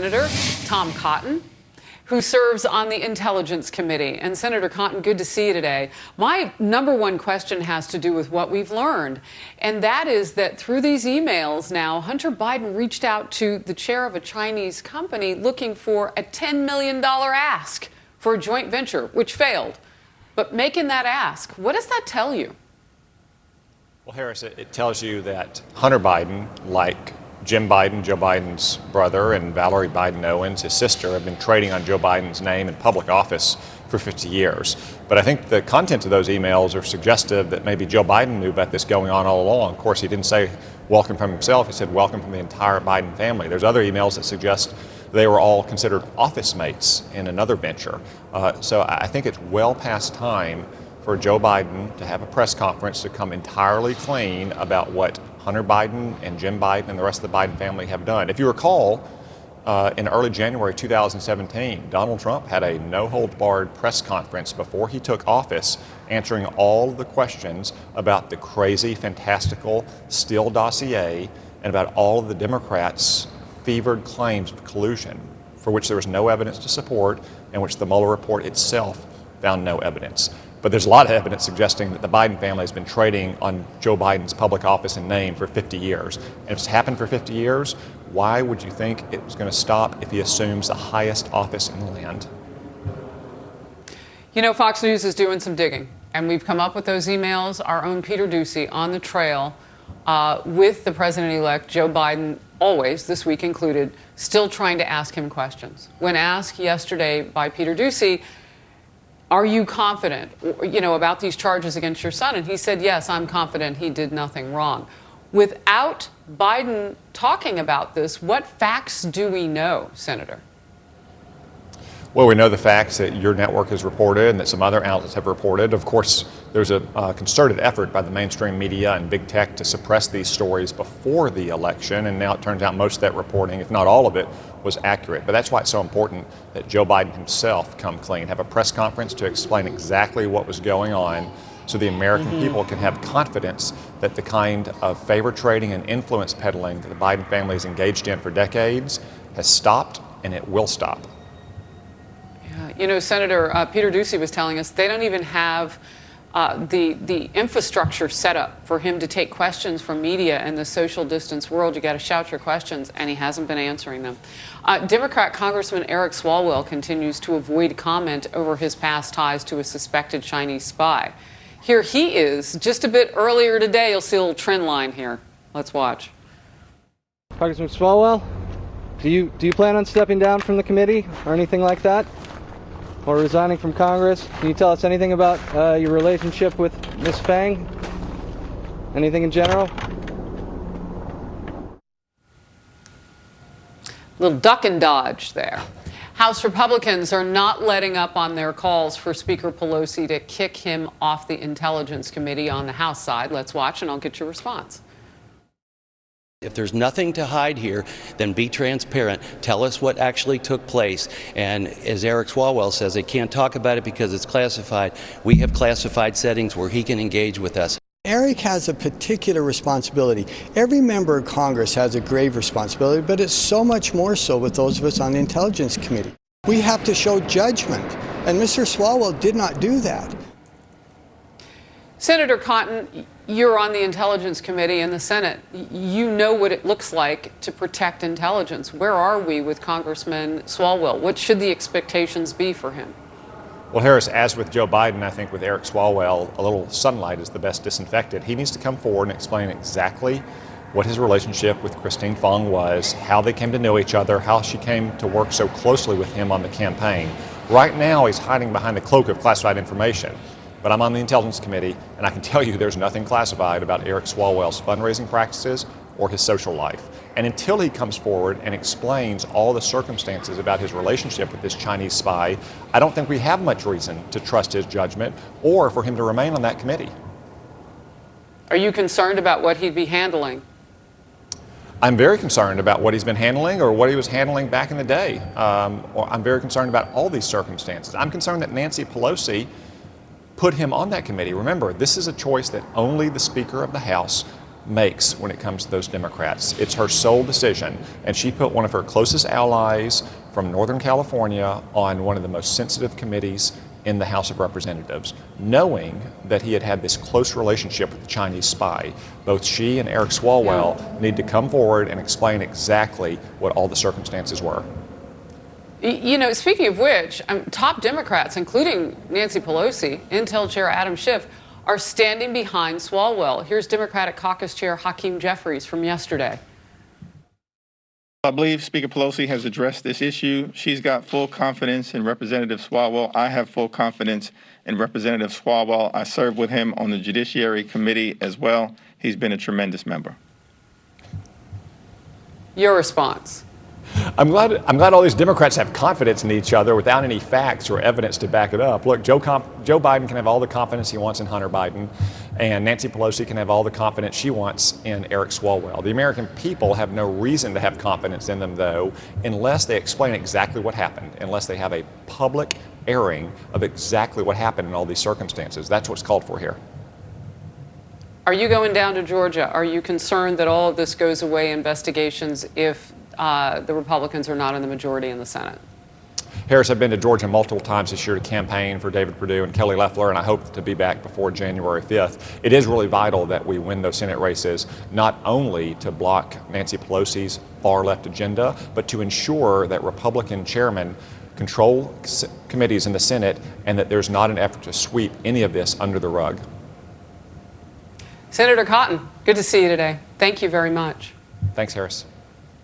Senator Tom Cotton, who serves on the Intelligence Committee. And Senator Cotton, good to see you today. My number one question has to do with what we've learned, and that is that through these emails now, Hunter Biden reached out to the chair of a Chinese company looking for a $10 million ask for a joint venture, which failed. But making that ask, what does that tell you? Well, Harris, it tells you that Hunter Biden, like Jim Biden, Joe Biden's brother, and Valerie Biden Owens, his sister, have been trading on Joe Biden's name in public office for 50 years. But I think the content of those emails are suggestive that maybe Joe Biden knew about this going on all along. Of course, he didn't say welcome from himself. He said welcome from the entire Biden family. There's other emails that suggest they were all considered office mates in another venture. So I think it's well past time for Joe Biden to have a press conference to come entirely clean about what Hunter Biden and Jim Biden and the rest of the Biden family have done. If you recall, in early January 2017, Donald Trump had a no-holds-barred press conference before he took office, answering all the questions about the crazy, fantastical Steele dossier and about all of the Democrats' fevered claims of collusion, for which there was no evidence to support and which the Mueller report itself found no evidence. But there's a lot of evidence suggesting that the Biden family has been trading on Joe Biden's public office and name for 50 years. And if it's happened for 50 years, why would you think it was going to stop if he assumes the highest office in the land? You know, Fox News is doing some digging, and we've come up with those emails. Our own Peter Doocy on the trail with the president-elect Joe Biden, always, this week included, still trying to ask him questions. When asked yesterday by Peter Doocy, are you confident, about these charges against your son? And he said, yes, I'm confident he did nothing wrong. Without Biden talking about this, what facts do we know, Senator? Well, we know the facts that your network has reported and that some other outlets have reported. Of course, there's a concerted effort by the mainstream media and big tech to suppress these stories before the election, and now it turns out most of that reporting, if not all of it, was accurate. But that's why it's so important that Joe Biden himself come clean, have a press conference to explain exactly what was going on so the American people can have confidence that the kind of favor trading and influence peddling that the Biden family has engaged in for decades has stopped, and it will stop. Senator Peter Doocy was telling us they don't even have the infrastructure set up for him to take questions from media in the social distance world. You got to shout your questions, and he hasn't been answering them. Democrat Congressman Eric Swalwell continues to avoid comment over his past ties to a suspected Chinese spy. Here he is, just a bit earlier today. You'll see a little trend line here. Let's watch. Congressman Swalwell, do you plan on stepping down from the committee or anything like that? Or resigning from Congress? Can you tell us anything about your relationship with Ms. Fang? Anything in general? Little duck and dodge there. House Republicans are not letting up on their calls for Speaker Pelosi to kick him off the Intelligence Committee on the House side. Let's watch and I'll get your response. If there's nothing to hide here, then be transparent. Tell us what actually took place. And as Eric Swalwell says, they can't talk about it because it's classified. We have classified settings where he can engage with us. Eric has a particular responsibility. Every member of Congress has a grave responsibility, but it's so much more so with those of us on the Intelligence Committee. We have to show judgment, and Mr. Swalwell did not do that. Senator Cotton, you're on the Intelligence Committee in the Senate. You know what it looks like to protect intelligence. Where are we with Congressman Swalwell? What should the expectations be for him? Well, Harris, as with Joe Biden, I think with Eric Swalwell, a little sunlight is the best disinfectant. He needs to come forward and explain exactly what his relationship with Christine Fong was, how they came to know each other, how she came to work so closely with him on the campaign. Right now, he's hiding behind the cloak of classified information. But I'm on the Intelligence Committee, and I can tell you there's nothing classified about Eric Swalwell's fundraising practices or his social life. And until he comes forward and explains all the circumstances about his relationship with this Chinese spy, I don't think we have much reason to trust his judgment or for him to remain on that committee. Are you concerned about what he'd be handling? I'm very concerned about what he's been handling or what he was handling back in the day. I'm very concerned about all these circumstances. I'm concerned that Nancy Pelosi put him on that committee. Remember, this is a choice that only the Speaker of the House makes when it comes to those Democrats. It's her sole decision, and she put one of her closest allies from Northern California on one of the most sensitive committees in the House of Representatives, knowing that he had had this close relationship with the Chinese spy. Both she and Eric Swalwell need to come forward and explain exactly what all the circumstances were. You know, speaking of which, top Democrats, including Nancy Pelosi, Intel Chair Adam Schiff, are standing behind Swalwell. Here's Democratic Caucus Chair Hakeem Jeffries from yesterday. I believe Speaker Pelosi has addressed this issue. She's got full confidence in Representative Swalwell. I have full confidence in Representative Swalwell. I served with him on the Judiciary Committee as well. He's been a tremendous member. Your response? I'm glad all these Democrats have confidence in each other without any facts or evidence to back it up. Look, Joe Biden can have all the confidence he wants in Hunter Biden, and Nancy Pelosi can have all the confidence she wants in Eric Swalwell. The American people have no reason to have confidence in them, though, unless they explain exactly what happened, unless they have a public airing of exactly what happened in all these circumstances. That's what's called for here. Are you going down to Georgia? Are you concerned that all of this goes away investigations if the Republicans are not in the majority in the Senate? Harris, I've been to Georgia multiple times this year to campaign for David Perdue and Kelly Loeffler, and I hope to be back before January 5th. It is really vital that we win those Senate races, not only to block Nancy Pelosi's far-left agenda, but to ensure that Republican chairmen control committees in the Senate and that there's not an effort to sweep any of this under the rug. Senator Cotton, good to see you today. Thank you very much. Thanks, Harris.